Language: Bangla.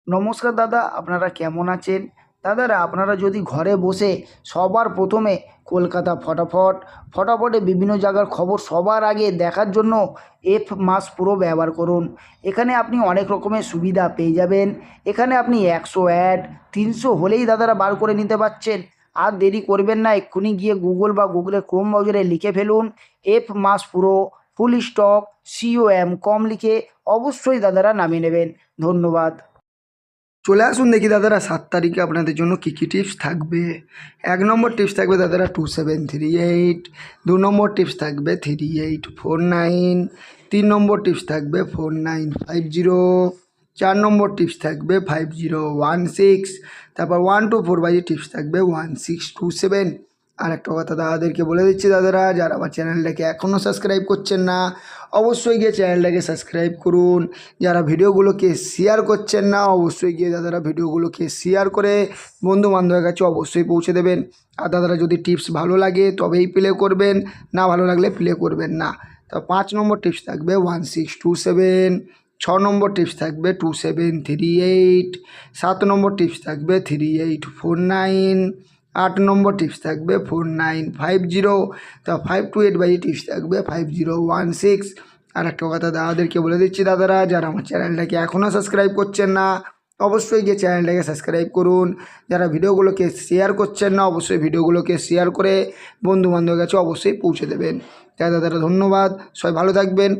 নমস্কার দাদা, আপনারা কেমন আছেন? দাদারা, আপনারা যদি ঘরে বসে সবার প্রথমে কলকাতা ফটাফটে বিভিন্ন জায়গার খবর সবার আগে দেখার জন্য এফ মাস প্রো ব্যবহার করুন। এখানে আপনি অনেক রকমের সুবিধা পেয়ে যাবেন। এখানে আপনি 100 অ্যাড 300 হলেই দাদারা বার করে নিতে পারছেন। আর দেরি করবেন না, এক্ষুনি গিয়ে গুগলে ক্রোম ব্রাউজারে লিখে ফেলুন এফ মাস প্রো ফুল স্টক COM কম লিখে অবশ্যই দাদারা নামিয়ে নেবেন। ধন্যবাদ। চলে আসুন দেখি দাদারা 7 তারিখে আপনাদের জন্য কী কী টিপস থাকবে। 1 নম্বর টিপস থাকবে দাদারা 2738, 2 নম্বর টিপস থাকবে 3849, 3 নম্বর টিপস থাকবে 4950, 4 নম্বর টিপস থাকবে 5016, তারপর 1 to 4 বাজে টিপস থাকবে 1627। আর একটা কথা দাদাদেরকে বলে দিচ্ছি, দাদারা যারা আমার চ্যানেলটাকে এখনও সাবস্ক্রাইব করছেন না অবশ্যই গিয়ে চ্যানেলটাকে সাবস্ক্রাইব করুন। যারা ভিডিওগুলোকে শেয়ার করছেন না অবশ্যই গিয়ে দাদারা ভিডিওগুলোকে শেয়ার করে বন্ধু বান্ধবের কাছে অবশ্যই পৌঁছে দেবেন। আর দাদারা যদি টিপস ভালো লাগে তবেই প্লে করবেন, না ভালো লাগলে প্লে করবেন না। তো 5 নম্বর টিপস থাকবে 1627, 6 নম্বর টিপস থাকবে 2738, 7 নম্বর টিপস থাকবে 3849, 8 নম্বর টিপস থাকবে 4950, তা 5 to 8 বাজে টিপস থাকবে 5016। আর একটা কথা দাদাদেরকে বলে দিচ্ছি, দাদারা যারা আমার চ্যানেলটাকে এখনও সাবস্ক্রাইব করছেন না অবশ্যই গিয়ে চ্যানেলটাকে সাবস্ক্রাইব করুন। যারা ভিডিওগুলোকে শেয়ার করছেন না অবশ্যই ভিডিওগুলোকে শেয়ার করে বন্ধু বান্ধবের কাছে অবশ্যই পৌঁছে দেবেন। তাই দাদারা ধন্যবাদ, সবাই ভালো থাকবেন।